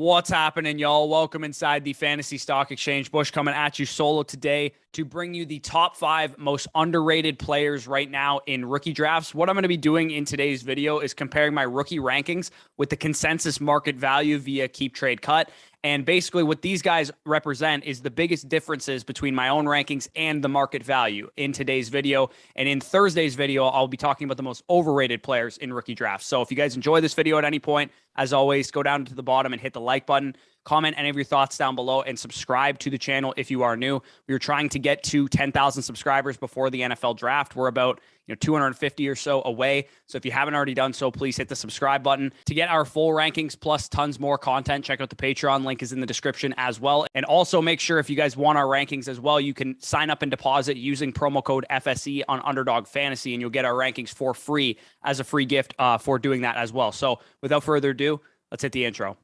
What's happening, y'all? Welcome inside the Fantasy Stock Exchange. Bush coming at you solo today to bring you the top 5 most underrated players right now in rookie drafts. What I'm going to be doing in today's video is comparing my rookie rankings with the consensus market value via Keep Trade Cut. And basically what these guys represent is the biggest differences between my own rankings and the market value in today's video. And in Thursday's video, I'll be talking about the most overrated players in rookie drafts. So if you guys enjoy this video at any point, as always, go down to the bottom and hit the like button. Comment any of your thoughts down below and subscribe to the channel if you are new. We are trying to get to 10,000 subscribers before the NFL draft. We're about 250 or so away. So if you haven't already done so, please hit the subscribe button. To get our full rankings plus tons more content, check out the Patreon. Link is in the description as well. And also make sure if you guys want our rankings as well, you can sign up and deposit using promo code FSE on Underdog Fantasy, and you'll get our rankings for free as a free gift for doing that as well. So without further ado, let's hit the intro.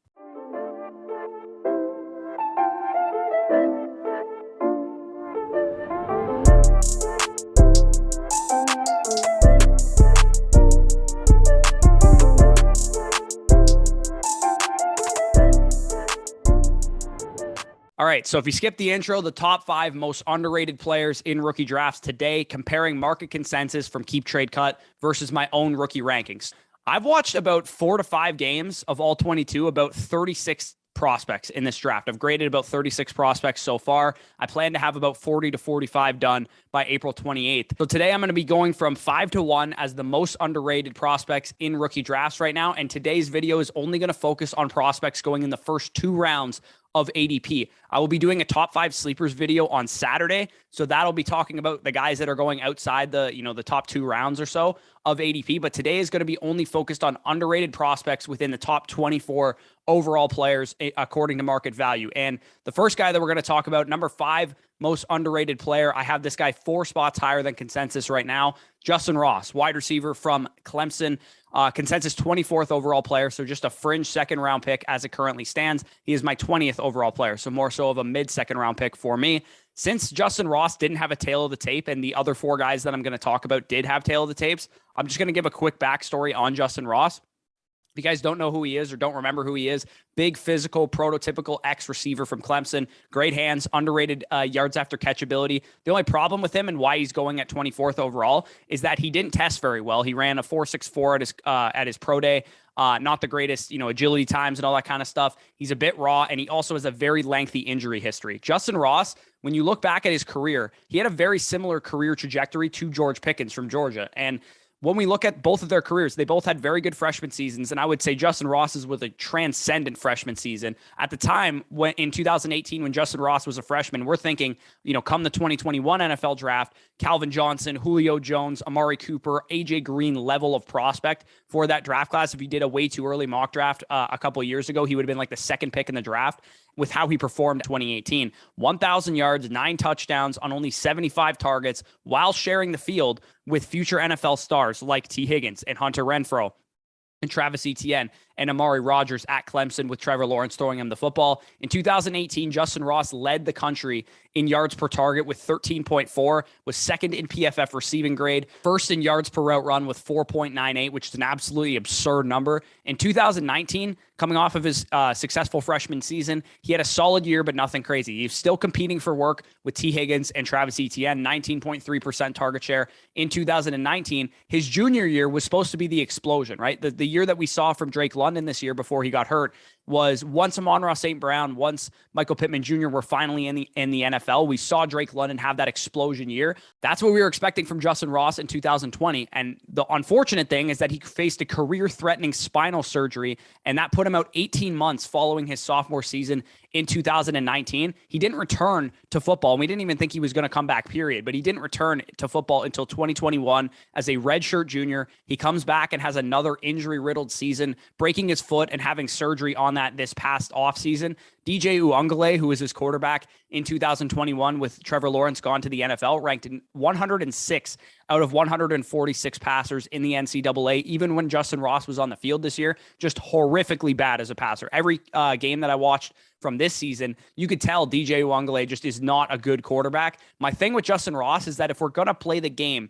All right, so if you skip the intro, the top 5 most underrated players in rookie drafts today, comparing market consensus from Keep Trade Cut versus my own rookie rankings. I've watched about 4 to 5 games of all 22, about 36 prospects in this draft. I've graded about 36 prospects so far. I plan to have about 40 to 45 done by April 28th. So today I'm going to be going from 5 to 1 as the most underrated prospects in rookie drafts right now. And today's video is only going to focus on prospects going in the first 2 rounds of ADP. I will be doing a top 5 sleepers video on Saturday. So that'll be talking about the guys that are going outside the, the top 2 rounds or so of ADP. But today is going to be only focused on underrated prospects within the top 24 overall players according to market value. And the first guy that we're going to talk about, number 5 most underrated player. I have this guy 4 spots higher than consensus right now. Justyn Ross, wide receiver from Clemson. Consensus 24th overall player, so just a fringe second round pick as it currently stands. He is my 20th overall player, so more so of a mid second round pick for me. Since Justyn Ross didn't have a tail of the tape and the other 4 guys that I'm going to talk about did have tail of the tapes, I'm just going to give a quick backstory on Justyn Ross. If you guys don't know who he is or don't remember who he is, big physical, prototypical X receiver from Clemson, great hands, underrated yards after catch ability. The only problem with him and why he's going at 24th overall is that he didn't test very well. He ran a 4.64 at his pro day. Not the greatest, agility times and all that kind of stuff. He's a bit raw, and he also has a very lengthy injury history. Justyn Ross, when you look back at his career, he had a very similar career trajectory to George Pickens from Georgia. And when we look at both of their careers, they both had very good freshman seasons, and I would say Justyn Ross's was a transcendent freshman season. At the time, when in 2018, when Justyn Ross was a freshman, we're thinking, come the 2021 NFL draft, Calvin Johnson, Julio Jones, Amari Cooper, AJ Green level of prospect for that draft class. If he did a way too early mock draft a couple of years ago, he would have been like the second pick in the draft. With how he performed in 2018, 1,000 yards, 9 touchdowns on only 75 targets while sharing the field with future NFL stars like T. Higgins and Hunter Renfrow and Travis Etienne and Amari Rodgers at Clemson with Trevor Lawrence throwing him the football. In 2018, Justyn Ross led the country in yards per target with 13.4, was second in PFF receiving grade, first in yards per route run with 4.98, which is an absolutely absurd number. In 2019, coming off of his successful freshman season, he had a solid year, but nothing crazy. He's still competing for work with T. Higgins and Travis Etienne, 19.3% target share in 2019. His junior year was supposed to be the explosion, right? The year that we saw from Drake London this year before he got hurt was once Amon-Ra St. Brown, once Michael Pittman Jr. were finally in the NFL, we saw Drake London have that explosion year. That's what we were expecting from Justyn Ross in 2020. And the unfortunate thing is that he faced a career-threatening spinal surgery, and that put him out 18 months following his sophomore season in 2019. He didn't return to football, and we didn't even think he was going to come back, period. But he didn't return to football until 2021 as a redshirt junior. He comes back and has another injury-riddled season, breaking his foot and having surgery on that this past offseason. DJ Uiagalelei, who was his quarterback in 2021 with Trevor Lawrence gone to the NFL, ranked in 106 out of 146 passers in the NCAA, even when Justyn Ross was on the field this year. Just horrifically bad as a passer. Every game that I watched from this season, you could tell DJ Uiagalelei just is not a good quarterback. My thing with Justyn Ross is that if we're going to play the game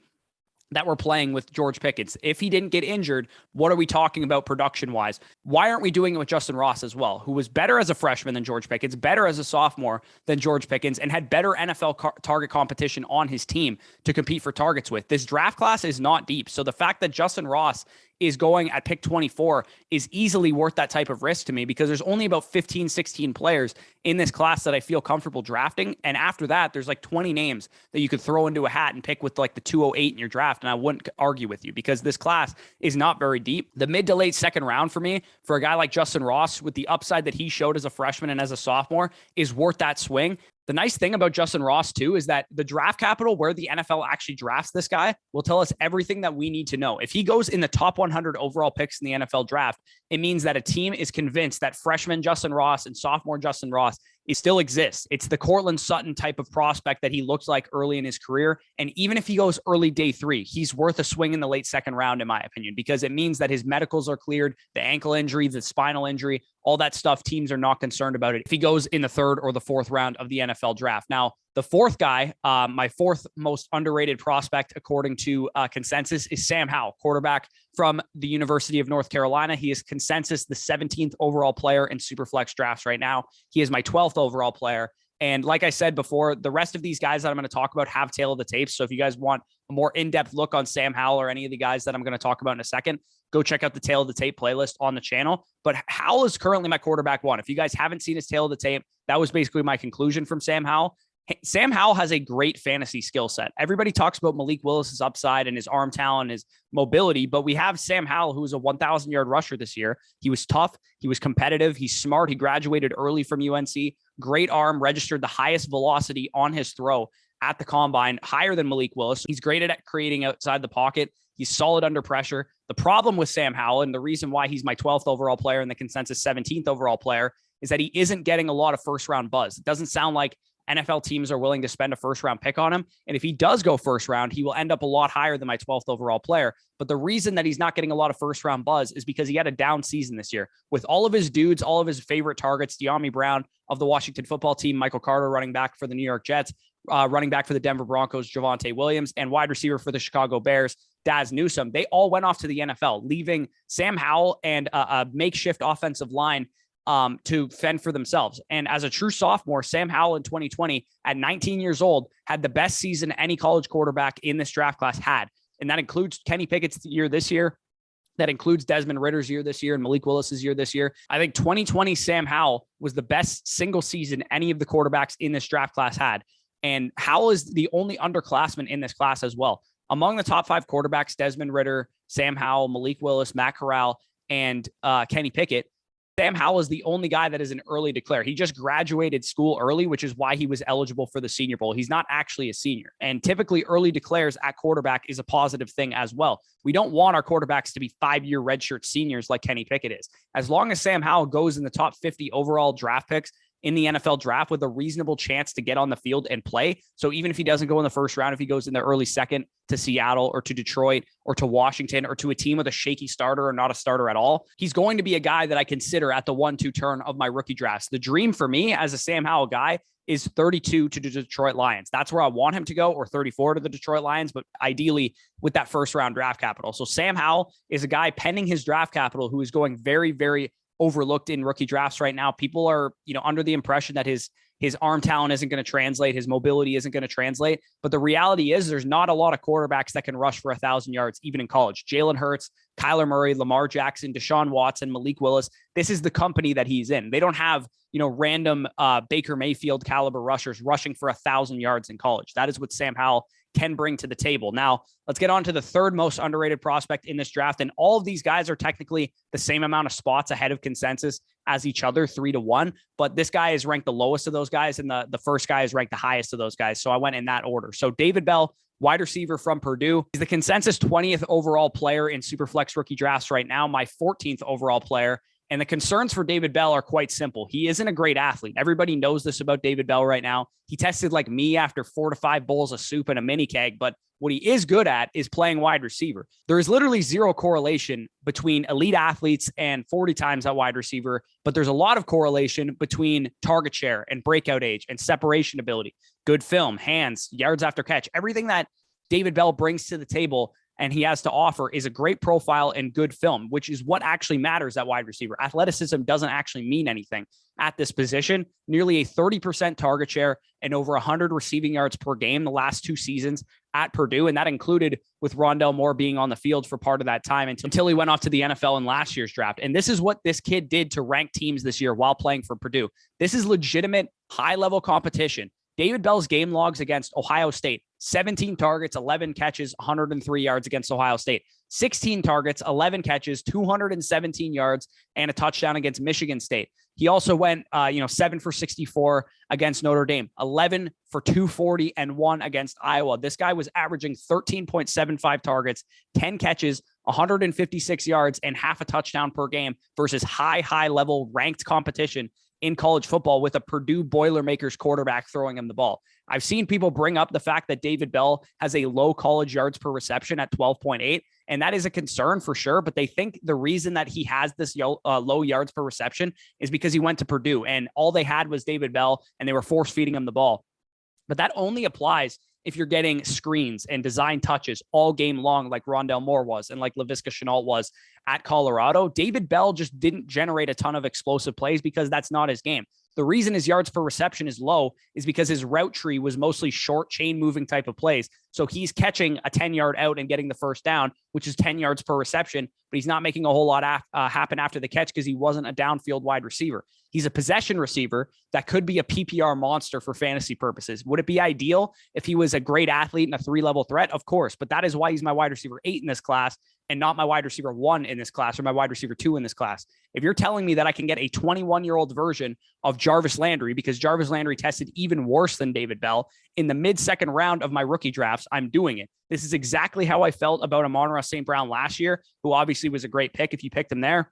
that we're playing with George Pickens. If he didn't get injured, what are we talking about production-wise? Why aren't we doing it with Justyn Ross as well, who was better as a freshman than George Pickens, better as a sophomore than George Pickens, and had better NFL target competition on his team to compete for targets with? This draft class is not deep. So the fact that Justyn Ross is going at pick 24 is easily worth that type of risk to me, because there's only about 15, 16 players in this class that I feel comfortable drafting. And after that, there's like 20 names that you could throw into a hat and pick with like the 208 in your draft. And I wouldn't argue with you, because this class is not very deep. The mid to late second round for me, for a guy like Justyn Ross, with the upside that he showed as a freshman and as a sophomore, is worth that swing. The nice thing about Justyn Ross, too, is that the draft capital where the NFL actually drafts this guy will tell us everything that we need to know. If he goes in the top 100 overall picks in the NFL draft, it means that a team is convinced that freshman Justyn Ross and sophomore Justyn Ross still exists. It's the Cortland Sutton type of prospect that he looks like early in his career. And even if he goes early day 3, he's worth a swing in the late second round, in my opinion, because it means that his medicals are cleared, the ankle injury, the spinal injury, all that stuff. Teams are not concerned about it if he goes in the 3rd or the 4th round of the NFL draft. Now, the 4th guy, my 4th most underrated prospect, according to consensus, is Sam Howell, quarterback from the University of North Carolina. He is consensus the 17th overall player in superflex drafts right now. He is my 12th overall player. And like I said before, the rest of these guys that I'm going to talk about have tail of the tape. So if you guys want a more in-depth look on Sam Howell or any of the guys that I'm going to talk about in a second, go check out the tail of the tape playlist on the channel. But Howell is currently my quarterback 1. If you guys haven't seen his tail of the tape, that was basically my conclusion from Sam Howell. Sam Howell has a great fantasy skill set. Everybody talks about Malik Willis's upside and his arm talent, his mobility, but we have Sam Howell, who was a 1,000-yard rusher this year. He was tough. He was competitive. He's smart. He graduated early from UNC. Great arm, registered the highest velocity on his throw at the combine, higher than Malik Willis. He's great at creating outside the pocket. He's solid under pressure. The problem with Sam Howell, and the reason why he's my 12th overall player and the consensus 17th overall player, is that he isn't getting a lot of first-round buzz. It doesn't sound like NFL teams are willing to spend a first-round pick on him. And if he does go first round, he will end up a lot higher than my 12th overall player. But the reason that he's not getting a lot of first-round buzz is because he had a down season this year. With all of his dudes, all of his favorite targets, De'Ami Brown of the Washington football team, Michael Carter, running back for the New York Jets, running back for the Denver Broncos, Javonte Williams, and wide receiver for the Chicago Bears, Daz Newsome. They all went off to the NFL, leaving Sam Howell and a makeshift offensive line to fend for themselves. And as a true sophomore, Sam Howell in 2020, at 19 years old, had the best season any college quarterback in this draft class had. And that includes Kenny Pickett's year this year. That includes Desmond Ritter's year this year and Malik Willis's year this year. I think 2020 Sam Howell was the best single season any of the quarterbacks in this draft class had. And Howell is the only underclassman in this class as well. Among the top 5 quarterbacks, Desmond Ridder, Sam Howell, Malik Willis, Matt Corral, and Kenny Pickett, Sam Howell is the only guy that is an early declare. He just graduated school early, which is why he was eligible for the Senior Bowl. He's not actually a senior. And typically early declares at quarterback is a positive thing as well. We don't want our quarterbacks to be 5-year redshirt seniors like Kenny Pickett is. As long as Sam Howell goes in the top 50 overall draft picks in the NFL draft with a reasonable chance to get on the field and play. So even if he doesn't go in the first round, if he goes in the early second to Seattle or to Detroit or to Washington or to a team with a shaky starter or not a starter at all, he's going to be a guy that I consider at the 1-2 turn of my rookie drafts. The dream for me as a Sam Howell guy is 32 to the Detroit Lions. That's where I want him to go, or 34 to the Detroit Lions, but ideally with that first round draft capital. So Sam Howell is a guy pending his draft capital who is going very, very overlooked in rookie drafts right now. People are, under the impression that his arm talent isn't going to translate, his mobility isn't going to translate. But the reality is there's not a lot of quarterbacks that can rush for 1,000 yards, even in college. Jalen Hurts, Kyler Murray, Lamar Jackson, Deshaun Watson, Malik Willis. This is the company that he's in. They don't have, random Baker Mayfield caliber rushers rushing for 1,000 yards in college. That is what Sam Howell can bring to the table. Now, let's get on to the 3rd most underrated prospect in this draft. And all of these guys are technically the same amount of spots ahead of consensus as each other, 3-1. But this guy is ranked the lowest of those guys, and the first guy is ranked the highest of those guys. So I went in that order. So David Bell, wide receiver from Purdue. He's the consensus 20th overall player in Superflex rookie drafts right now, my 14th overall player. And the concerns for David Bell are quite simple. He isn't a great athlete. Everybody knows this about David Bell right now. He tested like me after 4 to 5 bowls of soup and a mini keg, but what he is good at is playing wide receiver. There is literally zero correlation between elite athletes and 40 times at wide receiver, but there's a lot of correlation between target share and breakout age and separation ability, good film, hands, yards after catch, everything that David Bell brings to the table and he has to offer is a great profile and good film, which is what actually matters at wide receiver. Athleticism doesn't actually mean anything at this position. Nearly a 30% target share and over 100 receiving yards per game the last 2 seasons at Purdue. And that included with Rondale Moore being on the field for part of that time until he went off to the NFL in last year's draft. And this is what this kid did to rank teams this year while playing for Purdue. This is legitimate high-level competition. David Bell's game logs against Ohio State: 17 targets, 11 catches, 103 yards against Ohio State. 16 targets, 11 catches, 217 yards, and a touchdown against Michigan State. He also went, 7 for 64 against Notre Dame, 11 for 240 and 1 against Iowa. This guy was averaging 13.75 targets, 10 catches, 156 yards, and half a touchdown per game versus high level ranked competition in college football with a Purdue Boilermakers quarterback throwing him the ball. I've seen people bring up the fact that David Bell has a low college yards per reception at 12.8, and that is a concern for sure, but they think the reason that he has this low yards per reception is because he went to Purdue, and all they had was David Bell, and they were force-feeding him the ball. But that only applies if you're getting screens and design touches all game long like Rondale Moore was and like Laviska Shenault was at Colorado. David Bell just didn't generate a ton of explosive plays because that's not his game. The reason his yards per reception is low is because his route tree was mostly short chain moving type of plays. So he's catching a 10-yard out and getting the first down, which is 10 yards per reception, but he's not making a whole lot happen after the catch because he wasn't a downfield wide receiver. He's a possession receiver that could be a PPR monster for fantasy purposes. Would it be ideal if he was a great athlete and a 3-level threat? Of course, but that is why he's my wide receiver 8 in this class and not my wide receiver 1 in this class or my wide receiver 2 in this class. If you're telling me that I can get a 21-year-old version of Jarvis Landry, because Jarvis Landry tested even worse than David Bell in the mid-second round of my rookie drafts, I'm doing it. This is exactly how I felt about Amon-Ra St. Brown last year, who obviously was a great pick if you picked him there.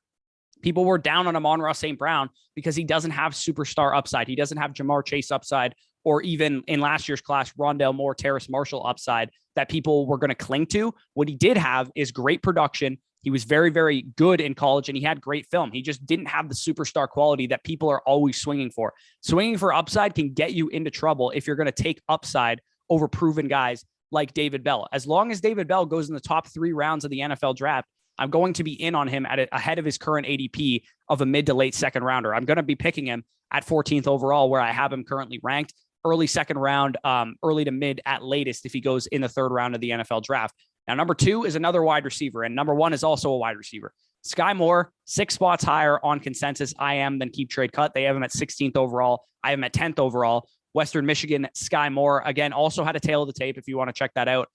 People were down on Amon-Ra St. Brown because he doesn't have superstar upside. He doesn't have Jamar Chase upside, or even in last year's class, Rondale Moore, Terrace Marshall upside that people were going to cling to. What he did have is great production. He was very, very good in college and he had great film. He just didn't have the superstar quality that people are always swinging for. Swinging for upside can get you into trouble if you're going to take upside over proven guys like David Bell. As long as David Bell goes in the top 3 rounds of the NFL draft, I'm going to be in on him ahead of his current ADP of a mid to late second rounder. I'm going to be picking him at 14th overall, where I have him currently ranked. Early second round, early to mid at latest if he goes in the 3rd round of the NFL draft. Now, number 2 is another wide receiver, and number 1 is also a wide receiver. Skyy Moore, 6 spots higher on consensus IM than Keep Trade Cut. They have him at 16th overall. I have him at 10th overall. Western Michigan, Skyy Moore, again, also had a tail of the tape if you want to check that out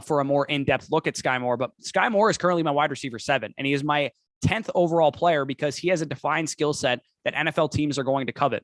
for a more in-depth look at Skyy Moore. But Skyy Moore is currently my wide receiver 7, and he is my 10th overall player because he has a defined skill set that NFL teams are going to covet.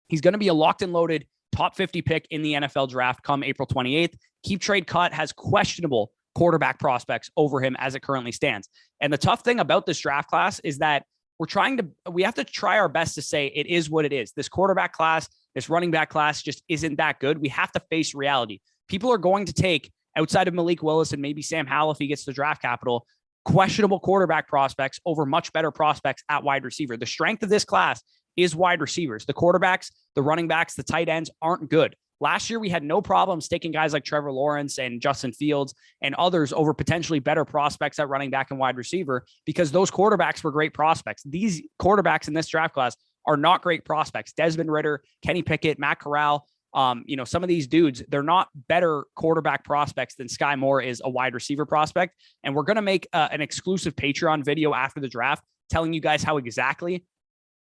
He's going to be a locked and loaded top 50 pick in the NFL draft come April 28th. Keep Trade Cut has questionable quarterback prospects over him as it currently stands. And the tough thing about this draft class is that we have to try our best to say it is what it is. This quarterback class, this running back class just isn't that good. We have to face reality. People are going to take, outside of Malik Willis and maybe Sam Howell if he gets the draft capital, questionable quarterback prospects over much better prospects at wide receiver. The strength of this class is wide receivers. The quarterbacks, the running backs, the tight ends aren't good. Last year, we had no problems taking guys like Trevor Lawrence and Justin Fields and others over potentially better prospects at running back and wide receiver because those quarterbacks were great prospects. These quarterbacks in this draft class are not great prospects. Desmond Ridder, Kenny Pickett, Matt Corral, some of these dudes, they're not better quarterback prospects than Skyy Moore is a wide receiver prospect. And we're going to make an exclusive Patreon video after the draft telling you guys how exactly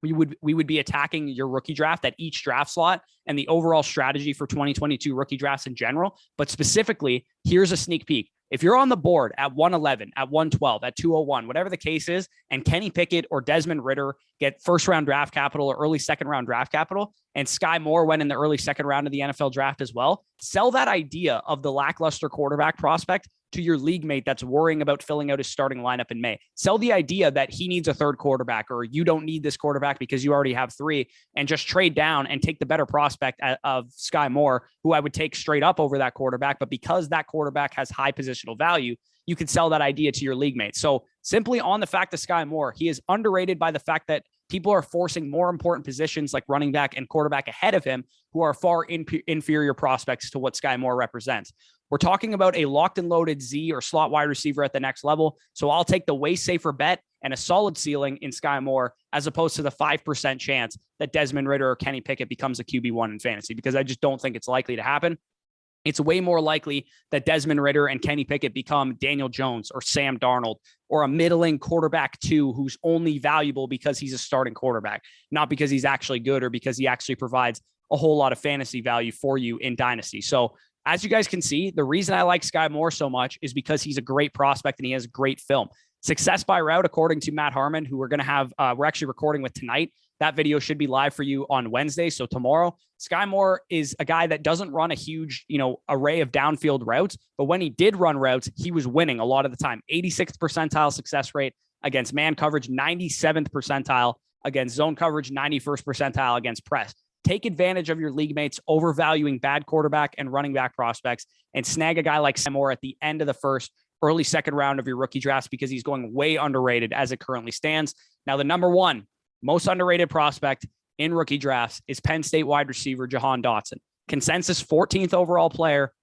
we would be attacking your rookie draft at each draft slot and the overall strategy for 2022 rookie drafts in general. But specifically, here's a sneak peek. If you're on the board at 111, at 112, at 201, whatever the case is, and Kenny Pickett or Desmond Ridder get 1st round draft capital or early 2nd round draft capital, and Skyy Moore went in the early 2nd round of the NFL draft as well, sell that idea of the lackluster quarterback prospect to your league mate that's worrying about filling out his starting lineup in May. Sell the idea that he needs a 3rd quarterback or you don't need this quarterback because you already have 3, and just trade down and take the better prospect of Skyy Moore, who I would take straight up over that quarterback. But because that quarterback has high positional value, you could sell that idea to your league mate. So simply on the fact of Skyy Moore, he is underrated by the fact that people are forcing more important positions like running back and quarterback ahead of him, who are far inferior prospects to what Skyy Moore represents. We're talking about a locked and loaded Z or slot wide receiver at the next level. So I'll take the way safer bet and a solid ceiling in Skyy Moore as opposed to the 5% chance that Desmond Ridder or Kenny Pickett becomes a QB1 in fantasy, because I just don't think it's likely to happen. It's way more likely that Desmond Ridder and Kenny Pickett become Daniel Jones or Sam Darnold or a middling quarterback 2 who's only valuable because he's a starting quarterback, not because he's actually good or because he actually provides a whole lot of fantasy value for you in Dynasty. So as you guys can see, the reason I like Skyy Moore so much is because he's a great prospect and he has great film. Success by route, according to Matt Harmon, who we're going to have, we're actually recording with tonight. That video should be live for you on Wednesday. So tomorrow, Skyy Moore is a guy that doesn't run a huge, array of downfield routes, but when he did run routes, he was winning a lot of the time. 86th percentile success rate against man coverage, 97th percentile against zone coverage, 91st percentile against press. Take advantage of your league mates overvaluing bad quarterback and running back prospects and snag a guy like Skyy Moore at the end of the first, early second round of your rookie drafts because he's going way underrated as it currently stands. Now, the number one most underrated prospect in rookie drafts is Penn State wide receiver Jahan Dotson. Consensus 14th overall player,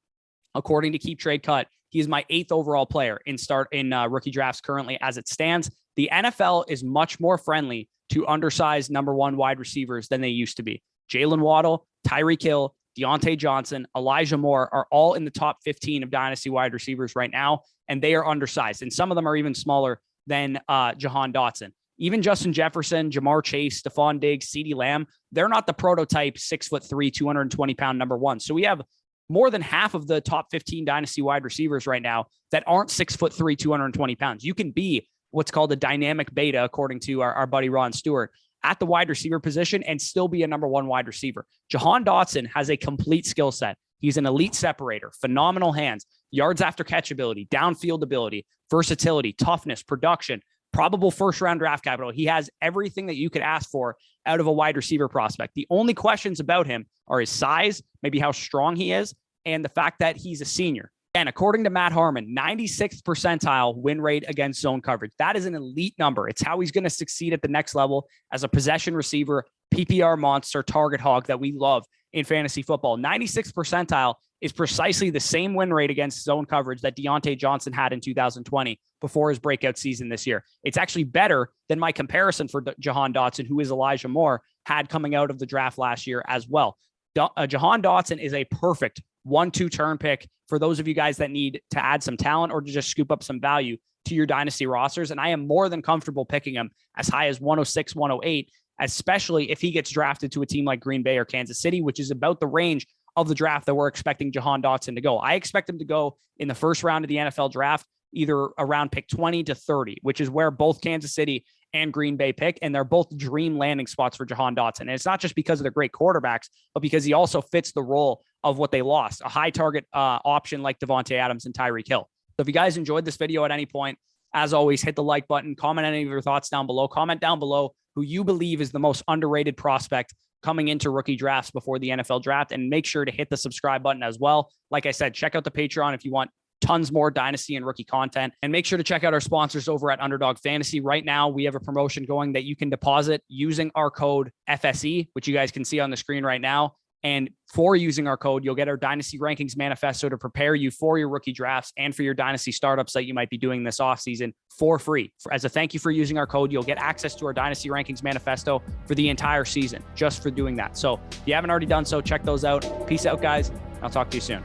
according to Keep Trade Cut. He is my 8th overall player in rookie drafts currently as it stands. The NFL is much more friendly to undersized number one wide receivers than they used to be. Jalen Waddle, Tyreek Hill, Deontay Johnson, Elijah Moore are all in the top 15 of dynasty wide receivers right now, and they are undersized. And some of them are even smaller than Jahan Dotson. Even Justin Jefferson, Jamar Chase, Stephon Diggs, CeeDee Lamb, they're not the prototype 6'3", 220-pound number one. So we have more than half of the top 15 dynasty wide receivers right now that aren't 6'3", 220 pounds. You can be what's called a dynamic beta, according to our buddy Ron Stewart, at the wide receiver position and still be a number one wide receiver. Jahan Dotson has a complete skill set. He's an elite separator, phenomenal hands, yards after catch ability, downfield ability, versatility, toughness, production, probable first round draft capital. He has everything that you could ask for out of a wide receiver prospect. The only questions about him are his size, maybe how strong he is, and the fact that he's a senior. And according to Matt Harmon, 96th percentile win rate against zone coverage. That is an elite number. It's how he's going to succeed at the next level as a possession receiver, PPR monster, target hog that we love in fantasy football. 96th percentile is precisely the same win rate against zone coverage that Deontay Johnson had in 2020 before his breakout season this year. It's actually better than my comparison for Jahan Dotson, who is Elijah Moore, had coming out of the draft last year as well. Jahan Dotson is a perfect 1-2 turn pick for those of you guys that need to add some talent or to just scoop up some value to your dynasty rosters. And I am more than comfortable picking him as high as 106, 108, especially if he gets drafted to a team like Green Bay or Kansas City, which is about the range of the draft that we're expecting Jahan Dotson to go. I expect him to go in the first round of the NFL draft, either around pick 20 to 30, which is where both Kansas City and Green Bay pick. And they're both dream landing spots for Jahan Dotson. And it's not just because of their great quarterbacks, but because he also fits the role of what they lost, a high target option like Devontae Adams and Tyreek Hill. So if you guys enjoyed this video at any point, as always, hit the like button, comment any of your thoughts down below, comment down below who you believe is the most underrated prospect coming into rookie drafts before the NFL draft, and make sure to hit the subscribe button as well. Like I said, check out the Patreon if you want tons more dynasty and rookie content, and make sure to check out our sponsors over at Underdog Fantasy. Right now, we have a promotion going that you can deposit using our code FSE, which you guys can see on the screen right now. And for using our code, you'll get our Dynasty Rankings Manifesto to prepare you for your rookie drafts and for your Dynasty startups that you might be doing this offseason for free. As a thank you for using our code, you'll get access to our Dynasty Rankings Manifesto for the entire season, just for doing that. So if you haven't already done so, check those out. Peace out, guys. I'll talk to you soon.